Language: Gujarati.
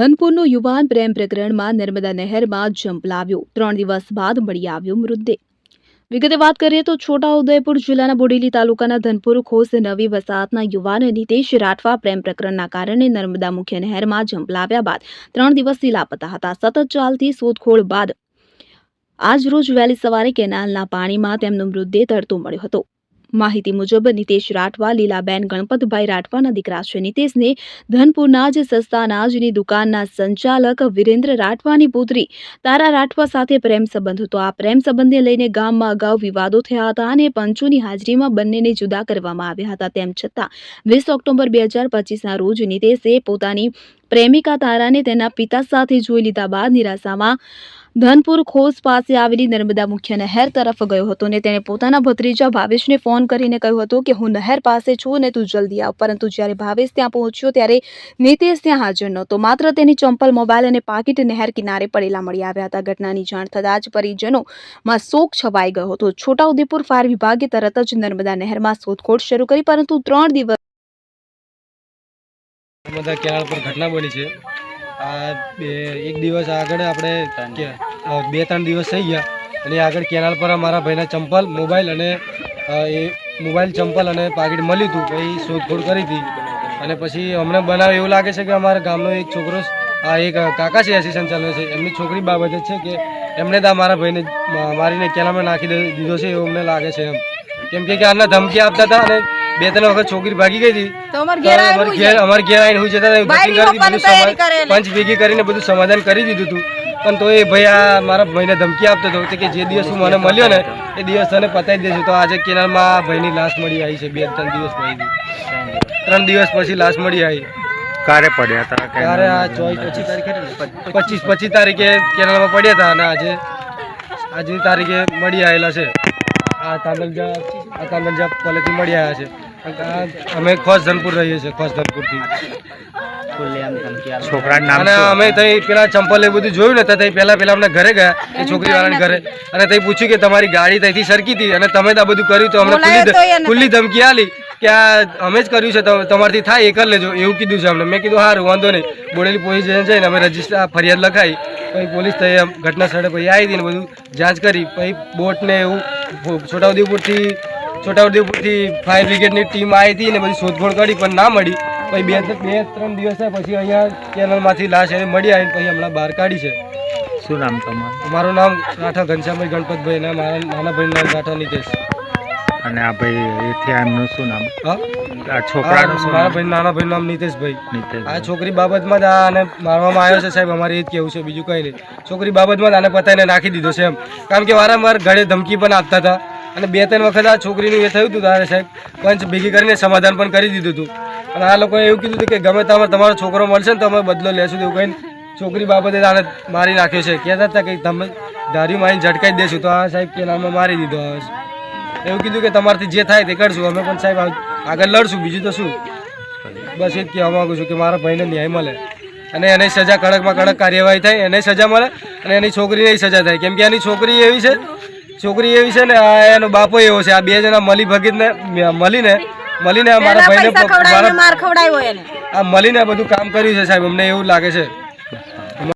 ધનપુરનો યુવાન પ્રેમ પ્રકરણમાં નર્મદા નહેરમાં ઝંપલાવ્યો 3 દિવસ બાદ મળી આવ્યો મૃતદેહ। વિગતે વાત કરીએ તો છોટાઉદેપુર જિલ્લાના બોડેલી તાલુકાના ધનપુર ખોસ નવી વસાહતના યુવાન નીતેશ રાઠવા પ્રેમ પ્રકરણના કારણે નર્મદા મુખ્ય નહેરમાં ઝંપલાવ્યા બાદ 3 દિવસથી લાપતા હતા। સતત ચાલતી શોધખોળ બાદ આજરોજ વહેલી સવારે કેનાલના પાણીમાં તેમનો મૃતદેહ તરતો મળ્યો હતો। માહિતી મુજબ નીતેશ રાઠવા લીલાબેન ગણપતભાઈ રાઠવાના દીકરા છે। નીતેશને ધનપુરના જ સસ્તા અનાજની દુકાનના સંચાલક વિરેન્દ્ર રાઠવાની પુત્રી તારા રાઠવા સાથે પ્રેમ સંબંધ હતો। આ પ્રેમ સંબંધને લઈને ગામમાં અગાઉ વિવાદો થયા હતા અને પંચોની હાજરીમાં બંનેને જુદા કરવામાં આવ્યા હતા। તેમ છતાં 20 ઓક્ટોબર 2025ના રોજ નીતેશે પોતાની પ્રેમિકા તારાને તેના પિતા સાથે જોઈ લીધા બાદ નિરાશામાં ધનપુર ખોસ પાસે આવેલી નર્મદા મુખ્ય નહેર તરફ ગયો હતો અને તેણે પોતાના ભત્રીજા ભાવેશને ફોન કરીને કહ્યું હતું કે હું નહેર પાસે છું અને તું જલ્દી આવ। પરંતુ જ્યારે ભાવેશ ત્યાં પહોંચ્યો ત્યારે નીતેશ ત્યાં હાજર નહોતો, માત્ર તેની ચંપલ, મોબાઈલ અને પાકીટ નહેર કિનારે પડેલા મળી આવ્યા હતા। ઘટનાની જાણ થતાં જ પરિજનોમાં શોક છવાઈ ગયો હતો। છોટાઉદેપુર ફાયર વિભાગે તરત જ નર્મદા નહેરમાં શોધખોળ શરૂ કરી, પરંતુ 3 દિવસ નર્મદા કેનાલ પર ઘટના બની છે। એક દિવસ આગળ આપણે 2-3 દિવસ થઈ ગયા અને આગળ કેનાલ પર અમારા ભાઈના ચંપલ, મોબાઈલ અને મોબાઈલ, ચંપલ અને પાકીટ મળ્યું હતું। પછી શોધખોળ કરી હતી અને પછી અમને બનાવ એવું લાગે છે કે અમારા ગામનો એક છોકરો, એક કાકા છે, એસિસ્ટન્ટ ચાલે છે, એમની છોકરી બાબત જ છે કે એમને તો મારા ભાઈને મારીને કેનાલમાં નાખી દીધો છે એવું અમને લાગે છે। કેમ કે આના ધમકી આપતા હતા અને 2-3 વખત છોકરી ભાગી ગઈ હતી તો અમારે ઘેર આવીને હું જતા પંચ ભેગી કરીને બધું સમાધાન કરી દીધું હતું। પણ તો એ ભાઈ આ મારા ભાઈને ધમકી આપતો હતો કે જે દિવસ હું મને મળ્યો ને એ દિવસ તને પતાવી દેશું। તો આજે કેનાલમાં ભાઈની લાશ મળી આવી છે। 2-3 દિવસ પછી 3 દિવસ પછી લાશ મળી આવી। ક્યારે પડ્યા હતા? ત્યારે આ 25 તારીખે કેનાલમાં પડ્યા હતા અને આજની તારીખે મળી આવેલા છે। આ તાંદલજા કોલેજથી મળી આવ્યા છે। અમે ખોસ ધનપુર રહીએ છીએ, ખોસ ધનપુરથી। છોકરાનું નામ અને અમે તઈ પેલા ચંપલ એ બધું જોયું ને તો તઈ પેલા અમને ઘરે ગયા એ છોકરી વાળાને ઘરે અને તઈ પૂછ્યું કે તમારી ગાડી તઈથી સરકી હતી અને તમે તો આ બધું કર્યું તો અમને ખુલ્લી ધમકી આલી કે આ અમે જ કર્યું છે, તમારથી થાય એ કરી લેજો એવું કીધું છે અમને। મેં કીધું સારું, વાંધો નહીં। બોડેલી પોલીસ સ્ટેશન જઈને અમે રજીસ્ટર ફરિયાદ લખાઈ। પછી પોલીસ તઈ ઘટના સ્થળે પછી આવી હતી ને બધું જાંચ કરી। પછી બોટને એવું છોટાઉદેપુરથી ફાયર બ્રિગેડની ટીમ આવી હતી ને બધી શોધખોળ કરી પણ ના મળી। પછી 2-3 દિવસ થયા પછી અહીંયા કેનાલમાંથી લાશ એને મળી આવીને પછી હમણાં બહાર કાઢી છે। શું નામ તમારું? મારું નામ રાઠવા ઘનશ્યામભાઈ ગણપતભાઈ અને મારા નાના ભાઈનું નામ રાઠવા નીતેશ। અને આ ભાઈ એથી એમનું શું નામ? આ છોકરાનું મારા ભાઈ નાના ભાઈનું નામ નીતેશભાઈ। આ છોકરી બાબતમાં જ આને મારવામાં આવ્યો છે સાહેબ, અમારે એ જ કહેવું છે, બીજું કંઈ નહીં। છોકરી બાબતમાં જ આને પતાઈને નાખી દીધો છે એમ, કારણ કે વારંવાર ઘરે ધમકી પણ આપતા હતા અને 2-3 વખત આ છોકરીનું એ થયું હતું ત્યારે સાહેબ પંચ ભેગી કરીને સમાધાન પણ કરી દીધું હતું। અને આ લોકોએ એવું કીધું હતું કે ગમે તમારો છોકરો મળશે ને તો અમે બદલો લેશું, એવું કહીને છોકરી બાબતે આને મારી નાખ્યો છે। કહેતા હતા કે તમે ધાર્યું મારીને ઝટકાઈ દેશું, તો આ સાહેબ કેનાલમાં મારી દીધો આવે છે। એવું કીધું કે તમારાથી જે થાય તે કરશું, અમે પણ સાહેબ આગળ લડશું, બીજું તો શું। બસ એ જ કહેવા માગું છું કે મારા ભાઈને ન્યાય મળે અને એને સજા કડકમાં કડક કાર્યવાહી થાય, એને સજા મળે અને એની છોકરીને સજા થાય। કેમ કે એની છોકરી એવી છે ને એનો બાપો એવો છે। આ 2 જણા મળીને મારા ભાઈને મળીને બધું કામ કર્યું છે સાહેબ, અમને એવું લાગે છે।